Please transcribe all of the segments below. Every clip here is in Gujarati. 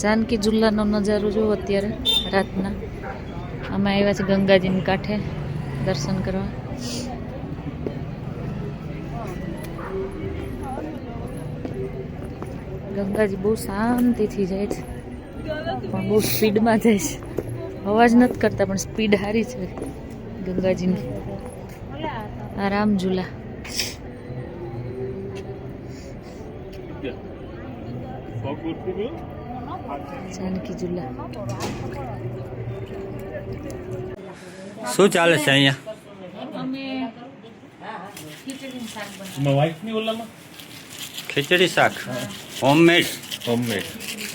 जानकी झूलाનો નજારો જો અત્યારે રાતના અમે આવ્યા છે ગંગાજીની કાંઠે દર્શન કરવા। ગંગાજી બહુ શાંતિથી જાય છે પણ બહુ સ્પીડમાં જાય છે, અવાજ નથી કરતા પણ સ્પીડ સારી છે ગંગાજીની। આ રામ ઝૂલા जानकी झूला શું ચાલે છે અહીંયા? ખીચડી શાક હોમમેડ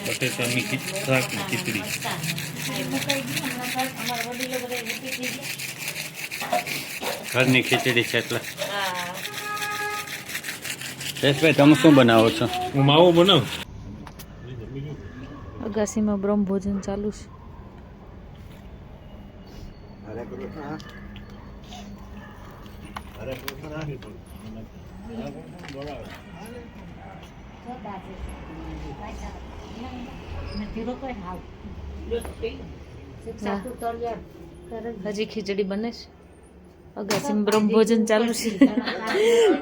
બટેટાની શાક ને ખીચડી। ઘરની ખીચડી છે એટલે જયેશભાઈ તમે શું બનાવો છો? હું માવો બનાવું। અગાસીમાં બ્રહ્મ ભોજન ચાલુ છે। હજી ખીચડી બને છે, અગાસીમાં બ્રહ્મ ભોજન ચાલુ છે।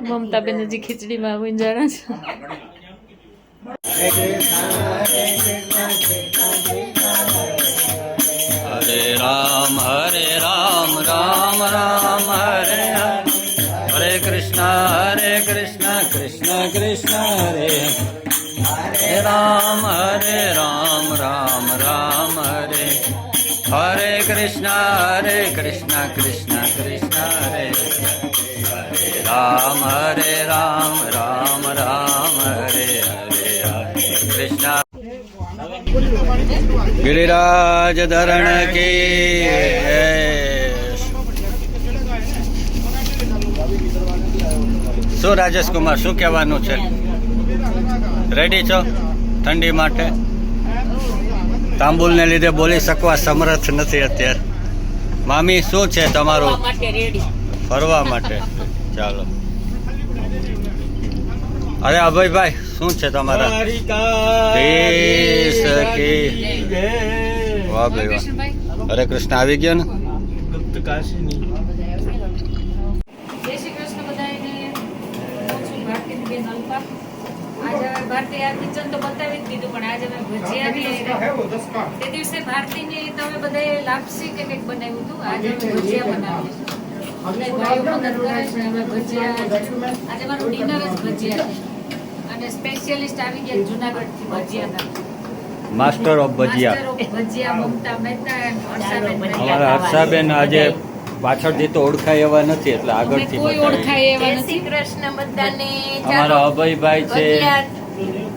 મમતાબેન હજી ખીચડીમાં વીંજાણા છે। હરે રામ રામ રામ હરે હરે કૃષ્ણ કૃષ્ણ કૃષ્ણ હરે હરે રામ રામ રામ હરે હરે કૃષ્ણ કૃષ્ણ કૃષ્ણ હરે હરે રામ રામ હરે હરે કૃષ્ણ। गिरिराज धरण की શું રાજેશ કુમાર શું કહેવાનું છે? રેડી છો ઠંડી માટે? તાંબુલને લીધે બોલી શકવા સમર્થ નથી અત્યારે। મામી શું છે તમારું? ફરવા માટે ચાલો। અરે અભયભાઈ શું છે તમારા? વાહ ભાઈ વાહ, હરે કૃષ્ણ આવી ગયો ને? જય શ્રી કૃષ્ણ બધાને। હું છું ભારતીની બેન અલ્પા। આજે ભારતી આ કિચન તો બતાવી જ દીધું પણ આજે મેં ભજીયા બી તે દિવસે ભારતીને તમે બધાએ લાપસી કે કંઈક બનાવ્યું હતું, આજે અમે ભજીયા બનાવીએ છીએ। ભાઈઓ મદદ કરે છે, અમે ભજીયા આજે મારું ડિનર જ ભજીયા છે અને સ્પેશિયલિસ્ટ આવી ગયા જુનાગઢથી ભજીયાના માસ્ટર ઓફ ભજીયા મમતા મહેતા અને હર્ષાબેન। અમારા હર્ષાબેન આજે પાછળથી તો ઓળખાય એવા નથી એટલે આગળથી કોઈ ઓળખાય એવા જય શ્રી નથી। કૃષ્ણ બધાને। અમારા અભયભાઈ છે,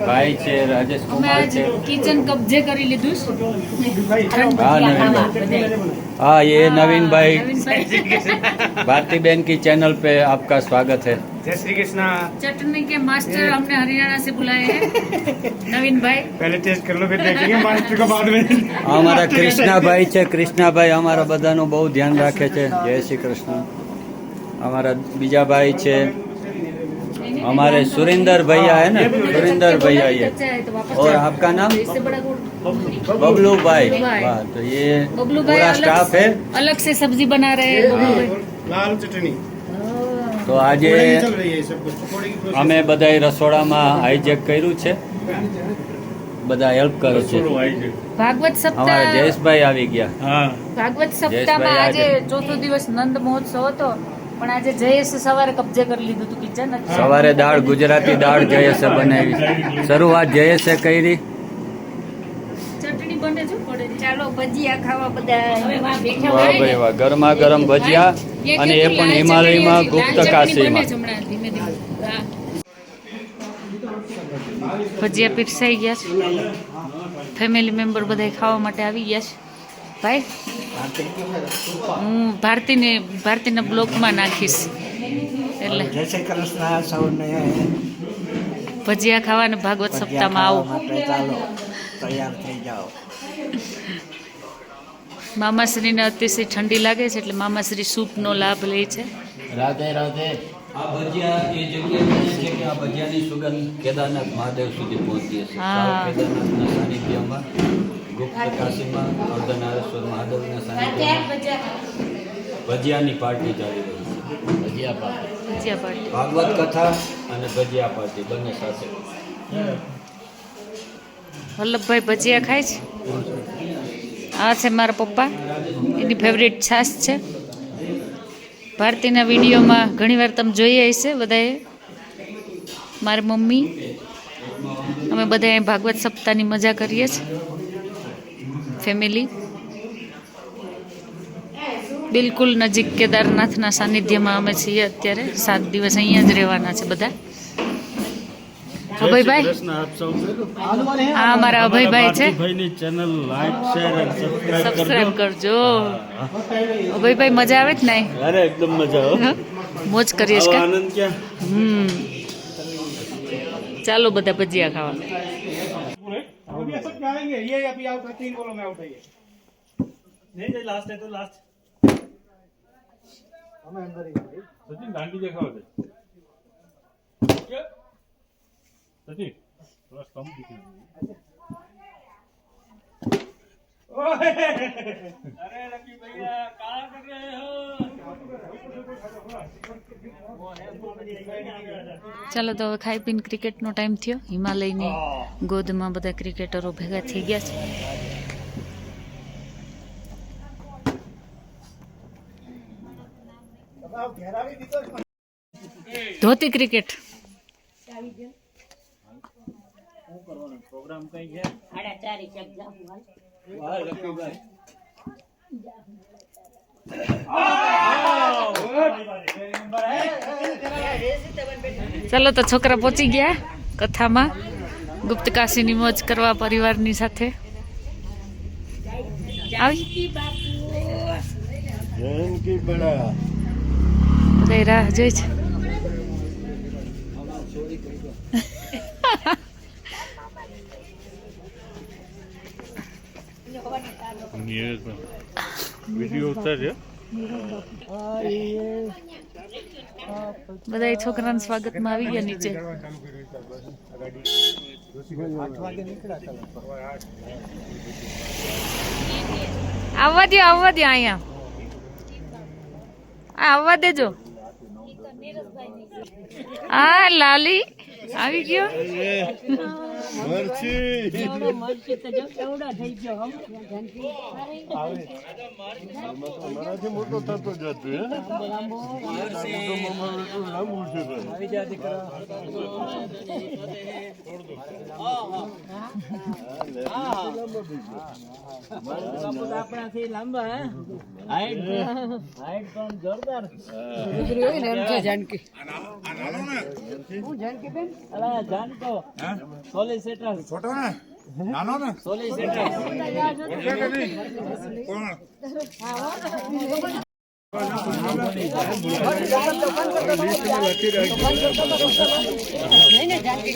ભાઈ છે, રાજેશ અમે કુમાર આજ છે। કિચન કબજે કરી લીધું हाँ नवीन हाँ ये नवीन भाई भारती बहन की चैनल पे आपका स्वागत है। जय श्री कृष्ण। चटनी के मास्टर हमने हरियाणा से बुलाए हैं नवीन भाई। पहले टेस्ट कर लो फिर देखेंगे मास्टर को बाद में। हमारा कृष्णा भाई છે, कृष्णा भाई हमारा બધાનું બહુ ધ્યાન રાખે છે। જય શ્રી કૃષ્ણ। हमारा બીજા ભાઈ છે हमारे सुरेंद्र भैया है ना, सुरेंद्र भैया ये। और आपका नाम? बबलू भाई। वाह, तो ये पूरा स्टाफ है। अलग से सब्जी बना रहे हैं बबलू भाई। लाल चटनी તો આજે चल रही है सब कुछ पकौड़े की प्रोसेस। અમે બધાએ રસોડામાં હાઈજેક કર્યું છે, બધા હેલ્પ કરે છે। ભાગવત અમારા સપ્તાહ જયેશભાઈ આવી ગયા। हाँ ભાગવત સપ્તાહમાં આજે ચોથો દિવસ નંદ મહોત્સવ હતો પણ આજે જયેશ સવારે કબજે કરી લીધું હતું કિચન। સવારે દાળ ગુજરાતી દાળ જયેશે બનાવી, શરૂઆત જયેશે કરી। ચટણી બને જો પડે ચાલો ભજીયા ખાવા બધા બેઠા વાહ ભાઈ વાહ, ગરમા ગરમ ભજીયા અને એ પણ હિમાલયમાં ગુપ્ત કાશીમાં। ભજીયા પીરસાઈ ગયા છે, ફેમિલી મેમ્બર બધા ખાવા માટે આવી ગયા છે। ભાઈ હું ભારતીના બ્લોગમાં નાખીશ એટલે જય શ્રી કૃષ્ણ સૌને। ભજીયા ખાવાને ભાગવત સપ્તાહમાં આવો। ચાલો તૈયાર થઈ જાઓ. મામાશ્રીને અતિશય ઠંડી લાગે છે એટલે મામાશ્રી સૂપનો લાભ લે છે. રાધે રાધે. આ ભજીયા એ જગ્યાએ બને છે કે આ ભજીયાની સુગંધ કેદારનાથ મહાદેવ સુધી પહોંચી છે. હા. સાવ કેદારનાથના સાનિધ્યમાં ગુપ્ત કાશીમાં અર્ધનારેશ્વર મહાદેવના સાનિધ્યમાં ભજીયાની પાર્ટી ચાલી રહી છે. ભજીયા પાપડ. ભજીયા પાર્ટી. ભાગવત કથા અને ભજીયા પાર્ટી બંને સાથે. વલ્લભભાઈ ભજીયા ખાય છે. આ છે મારા પપ્પા, એની ફેવરેટ છાશ છે. ભારતીના વિડીયોમાં ઘણીવાર તમે જોઈએ હશે બધાએ. મારી મમ્મી, અમે બધા અહીં ભાગવત સપ્તાહની મજા કરીએ છીએ ફેમિલી. બિલકુલ નજીક કેદારનાથના સાનિધ્યમાં અમે છીએ અત્યારે. 7 દિવસ અહીંયા જ રહેવાના છે બધા. અભયભાઈ, આ અમારા અભયભાઈ છે. ભાઈની ચેનલ લાઈક શેર અને સબસ્ક્રાઇબ કરજો. અભયભાઈ મજા આવે જ નહીં? અરે એકદમ મજા આવે. મોજ કરીએ છીએ. આનંદ ક્યાં? ચાલો બધા ભજીયા ખાવા. अभी सब जाएंगे ये अभी आउट है 3 बॉलों में आउट है ये નહીં નહીં લાસ્ટ હે તો લાસ્ટ. हमें अंदर ही સચિન ગાંડી દેખાવ છે. સચિન થોડા કમ દીખે. અરે લકી ભૈયા क्या कर रहे हो? ચાલો તો હવે ખાઈ પીને ક્રિકેટનો ટાઈમ થયો. હિમાલયની ગોદમાં બધા ક્રિકેટરો ભેગા થઈ ગયા છે. ધોતી ક્રિકેટ. પ્રોગ્રામ કઈ છે? ચાલો તો છોકરા પહોંચી ગયા કથામાં. ગુપ્ત કાશીની મોજ કરવા પરિવારની સાથે. આવી જયંતી બડા બધા રાહ જોઈ છે. વિડિયો ઉતાર્યો. બધા છોકરાના સ્વાગતમાં આવી ગયા નીચે. આવવા દો અહીંયા. આવવા દેજો. આ લાલી આવી ગયો. મારાથી મોટો થતો જતો આપણાથી લાંબા હાઈટ પણ જોરદાર. જાનકો સોલિસિટર છોટો ને નાનો ને સોલિસિટર નહીં ને જાનકી